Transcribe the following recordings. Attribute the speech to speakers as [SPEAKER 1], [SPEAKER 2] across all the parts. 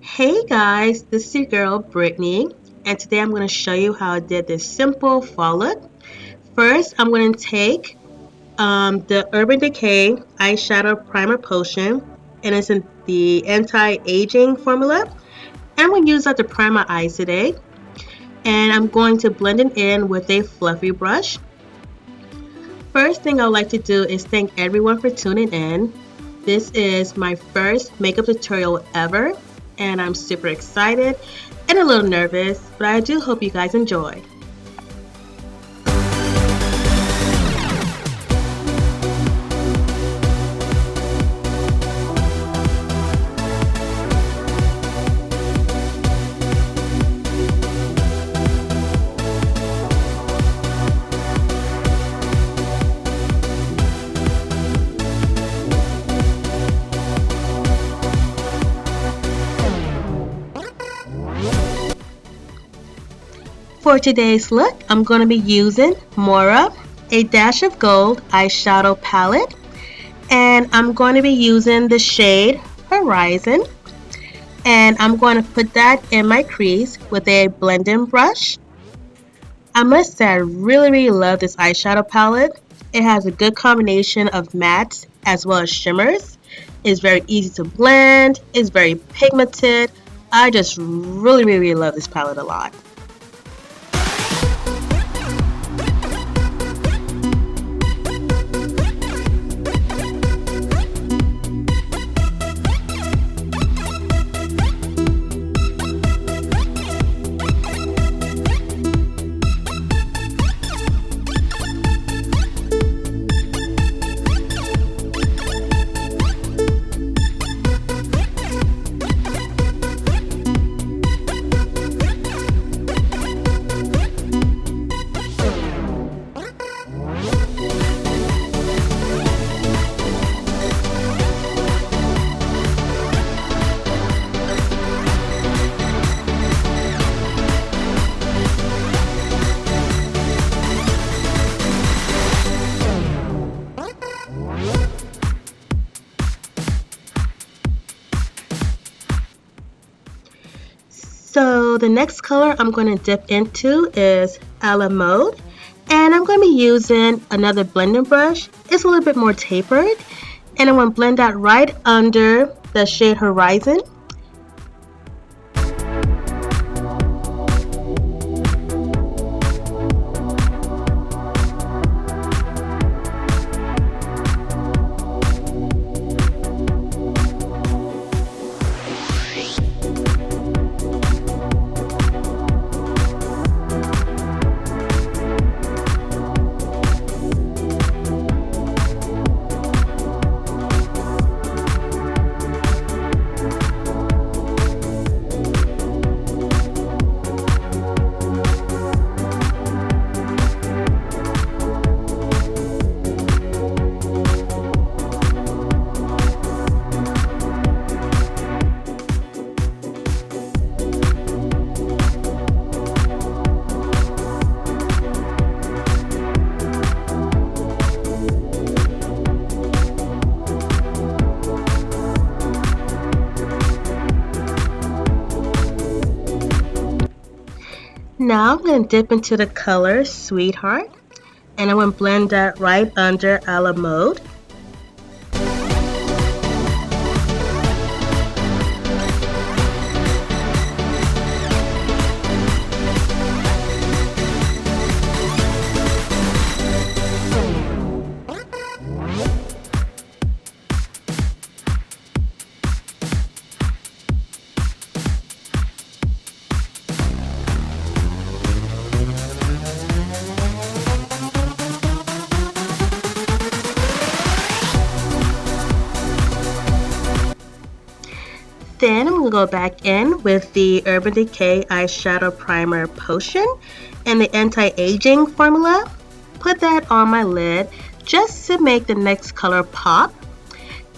[SPEAKER 1] Hey guys, this is your girl Brittany, and today I'm going to show you how I did this simple fall look. First, I'm going to take the Urban Decay Eyeshadow Primer Potion, and it's in the anti-aging formula. And I'm going to use that to prime my eyes today, and I'm going to blend it in with a fluffy brush. First thing I would like to do is thank everyone for tuning in. This is my first makeup tutorial ever, and I'm super excited and a little nervous, but I do hope you guys enjoy. For today's look, I'm going to be using Mora, a Dash of Gold eyeshadow palette, and I'm going to be using the shade Horizon, and I'm going to put that in my crease with a blending brush. I must say I really love this eyeshadow palette. It has a good combination of mattes as well as shimmers. It's very easy to blend, it's very pigmented. I just really love this palette a lot. So the next color I'm going to dip into is a la mode, and I'm going to be using another blending brush. It's a little bit more tapered, and I'm going to blend that right under the shade Horizon. Now I'm going to dip into the color Sweetheart, and I'm going to blend that right under a la mode. Then I'm going to go back in with the Urban Decay Eyeshadow Primer Potion and the anti-aging formula. Put that on my lid just to make the next color pop.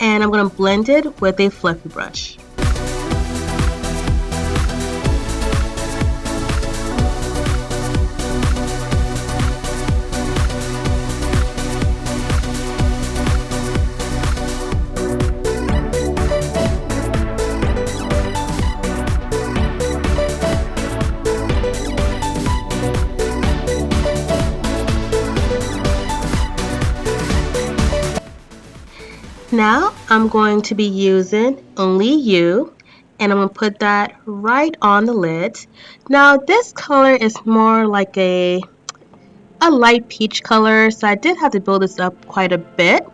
[SPEAKER 1] And I'm going to blend it with a fluffy brush. Now I'm going to be using Only You, and I'm going to put that right on the lid. Now this color is more like a light peach color, so I did have to build this up quite a bit.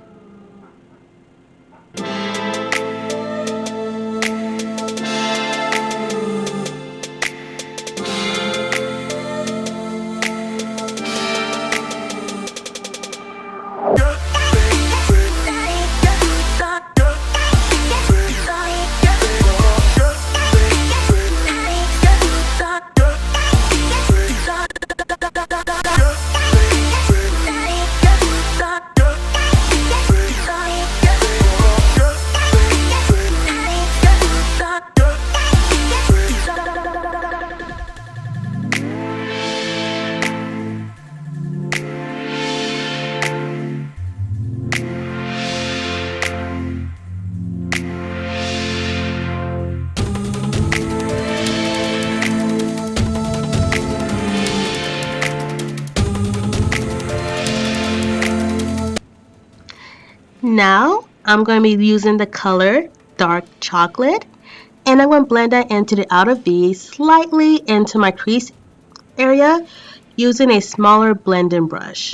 [SPEAKER 1] Now I'm going to be using the color Dark Chocolate, and I'm going to blend that into the outer V slightly into my crease area using a smaller blending brush.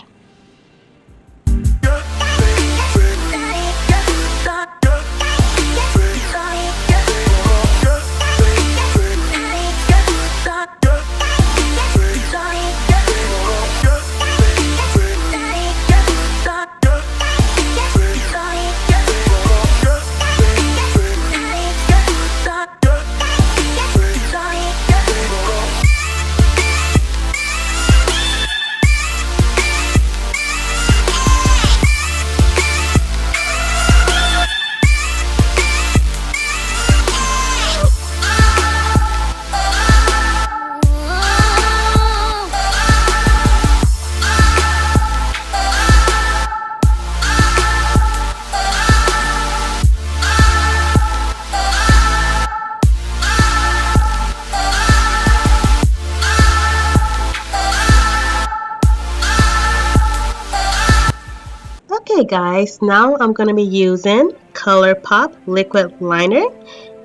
[SPEAKER 1] Okay guys, now I'm going to be using ColourPop liquid liner,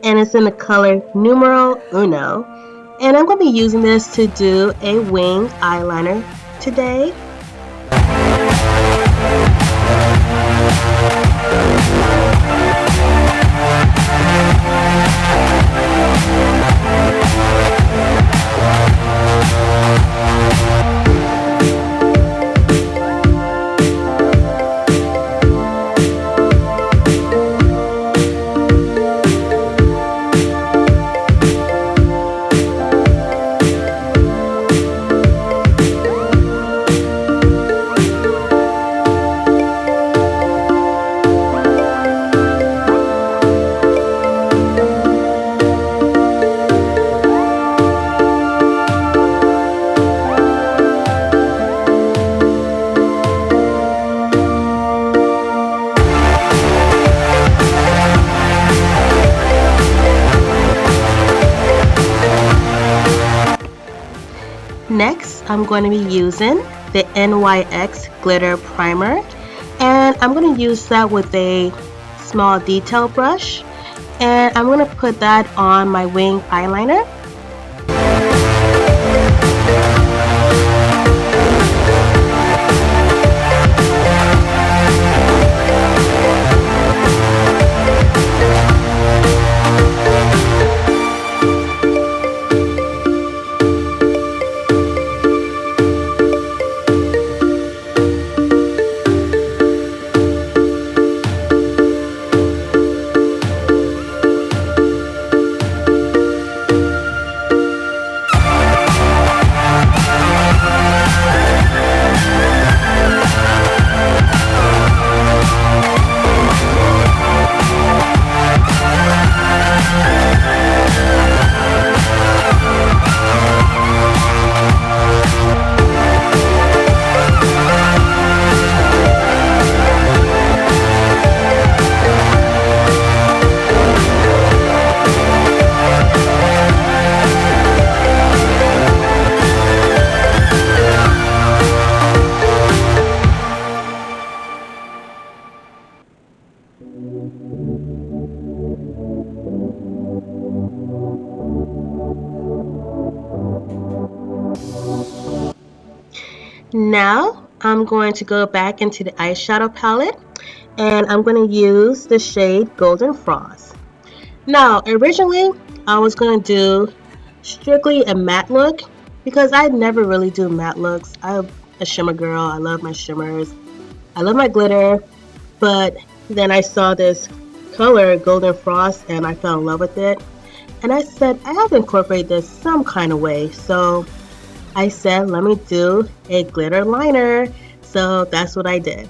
[SPEAKER 1] and it's in the color numero uno, and I'm going to be using this to do a wing eyeliner today. Next, I'm going to be using the NYX glitter primer, and I'm going to use that with a small detail brush, and I'm going to put that on my wing eyeliner. Now I'm going to go back into the eyeshadow palette and I'm going to use the shade Golden Frost. Now, originally I was going to do strictly a matte look because I never really do matte looks. I'm a shimmer girl. I love my shimmers. I love my glitter. But then I saw this color, Golden Frost, and I fell in love with it. And I said, I have to incorporate this some kind of way. So I said, let me do a glitter liner. So that's what I did.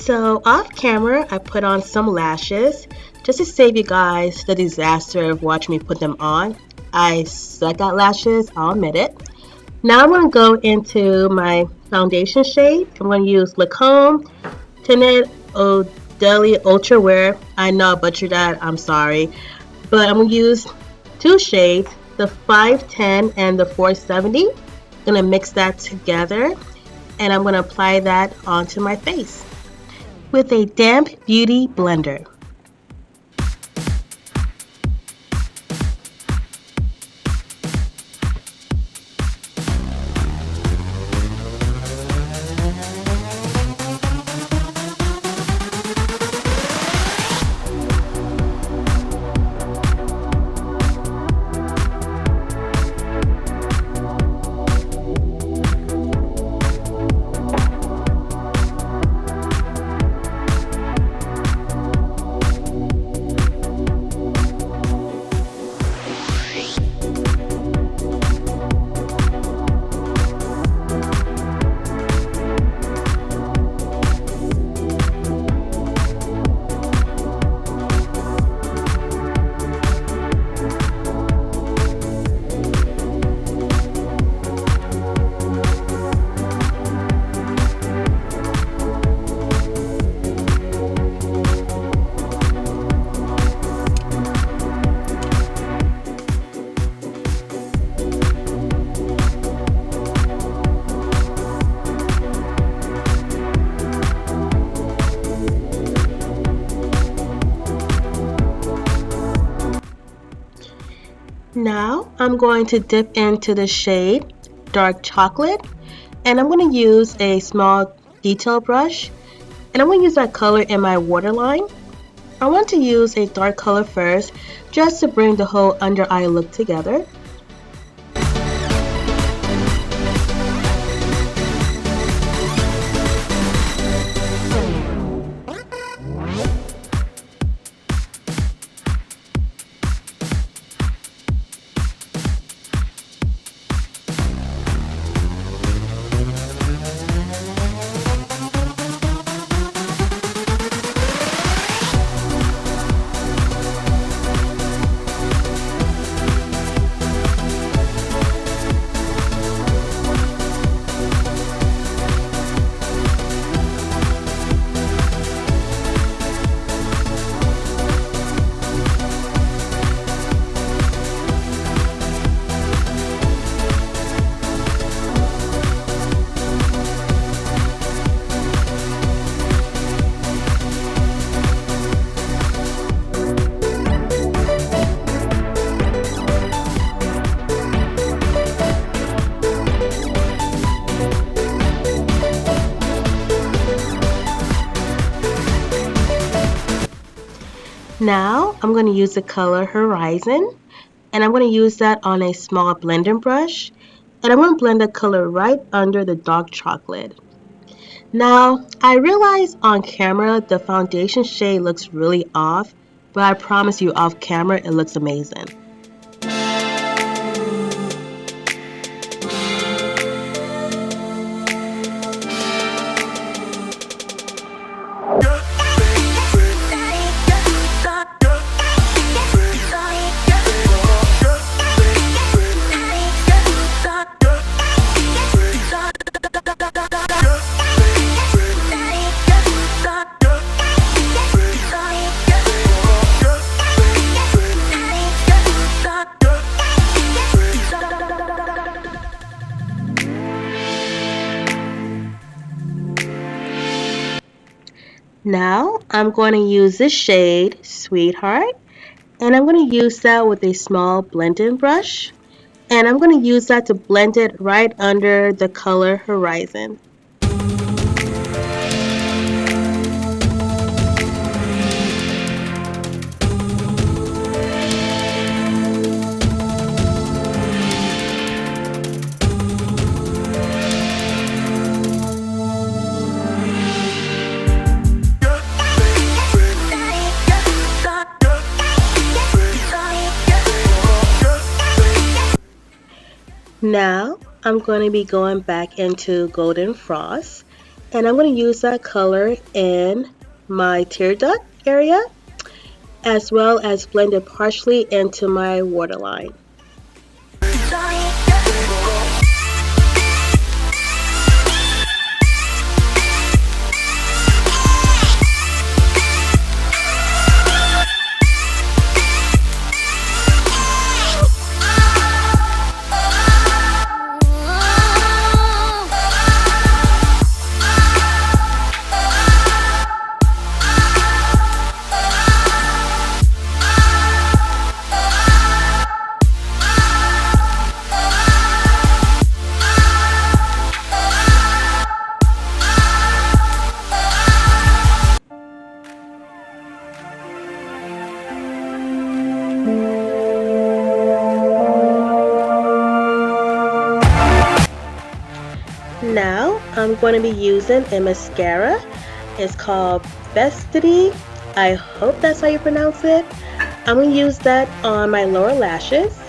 [SPEAKER 1] So off camera, I put on some lashes just to save you guys the disaster of watching me put them on. I suck at lashes, I'll admit it. Now I'm going to go into my foundation shade. I'm going to use Lancome Tinted Eau Daily Ultra Wear. I know I butchered that, I'm sorry. But I'm going to use two shades, the 510 and the 470. I'm going to mix that together and I'm going to apply that onto my face with a damp beauty blender. Now I'm going to dip into the shade Dark Chocolate and I'm going to use a small detail brush and I'm going to use that color in my waterline. I want to use a dark color first just to bring the whole under eye look together. Now I'm going to use the color Horizon, and I'm going to use that on a small blending brush, and I'm going to blend the color right under the dark chocolate. Now, I realize on camera the foundation shade looks really off, but I promise you off camera it looks amazing. Now I'm going to use this shade, Sweetheart, and I'm going to use that with a small blending brush, and I'm going to use that to blend it right under the color Horizon. Now I'm going to be going back into Golden Frost, and I'm going to use that color in my tear duct area, as well as blend it partially into my waterline. Now I'm going to be using a mascara. It's called Bestity. I hope that's how you pronounce it. I'm going to use that on my lower lashes.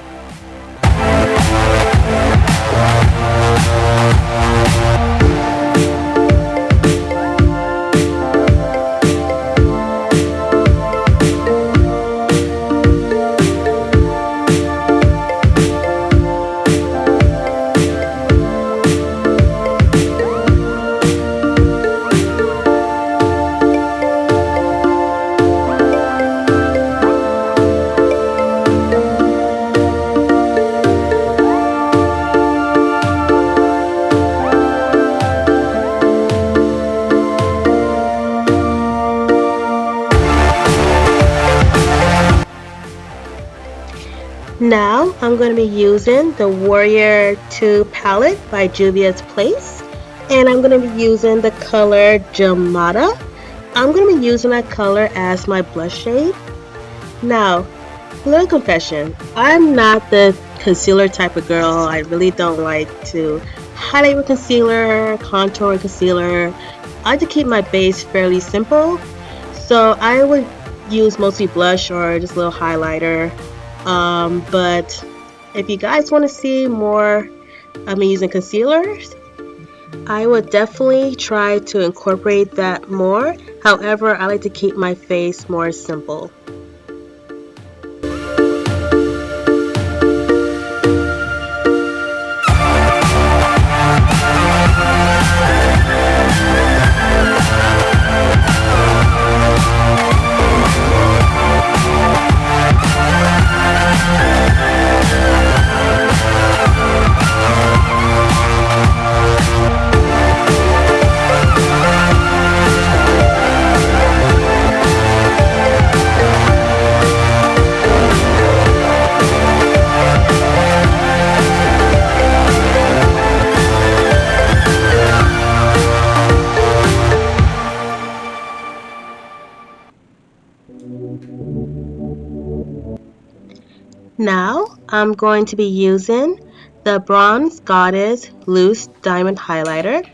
[SPEAKER 1] Now I'm going to be using the Warrior 2 palette by Juvia's Place, and I'm going to be using the color Jamada. I'm going to be using that color as my blush shade. Now, little confession, I'm not the concealer type of girl. I really don't like to highlight with concealer, contour with concealer. I like to keep my base fairly simple, so I would use mostly blush or just a little highlighter. But if you guys want to see more of me using concealers, I would definitely try to incorporate that more. However, I like to keep my face more simple. Now I'm going to be using the Bronze Goddess Loose Diamond Highlighter.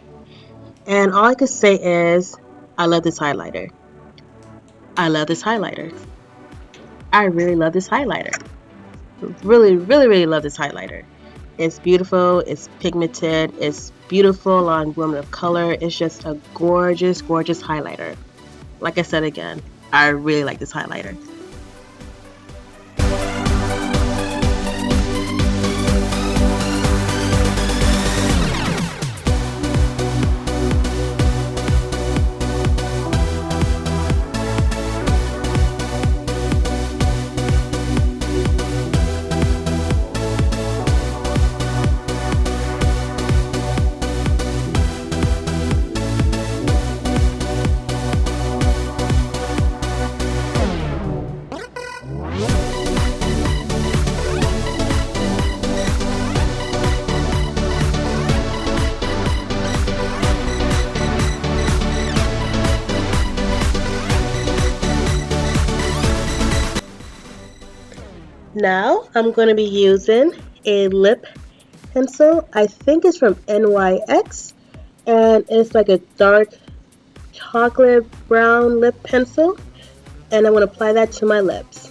[SPEAKER 1] And all I can say is, I love this highlighter. I love this highlighter. I really love this highlighter. Really, really, really love this highlighter. It's beautiful, it's pigmented, it's beautiful on women of color. It's just a gorgeous, gorgeous highlighter. Like I said again, I really like this highlighter. Now I'm going to be using a lip pencil. I think it's from NYX, and it's like a dark chocolate brown lip pencil, and I'm going to apply that to my lips.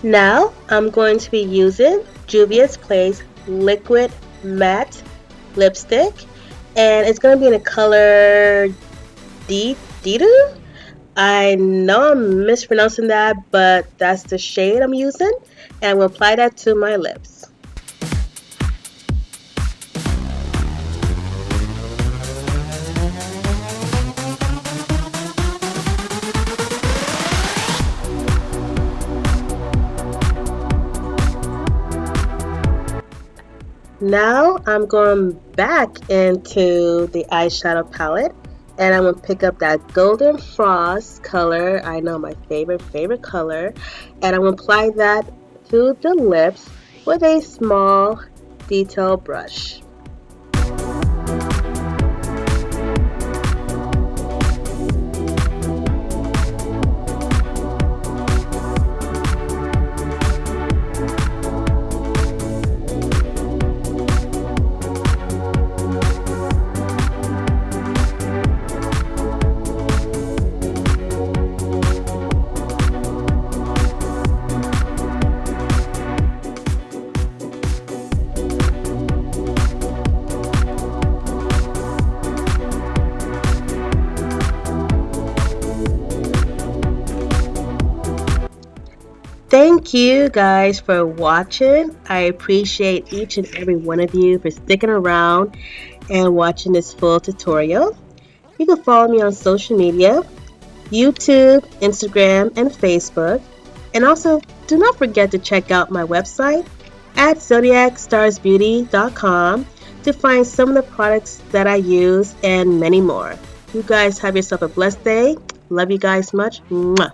[SPEAKER 1] Now I'm going to be using Juvia's Place Liquid Matte Lipstick, and it's going to be in the color Didu. I know I'm mispronouncing that, but that's the shade I'm using, and I'm going to apply that to my lips. Now I'm going back into the eyeshadow palette, and I'm going to pick up that Golden Frost color. I know, my favorite color. And I'm going to apply that to the lips with a small detail brush. Thank you guys for watching. I appreciate each and every one of you for sticking around and watching this full tutorial. You can follow me on social media, YouTube, Instagram, and Facebook. And also, do not forget to check out my website at zodiacstarsbeauty.com to find some of the products that I use and many more. You guys have yourself a blessed day. Love you guys much. Mwah.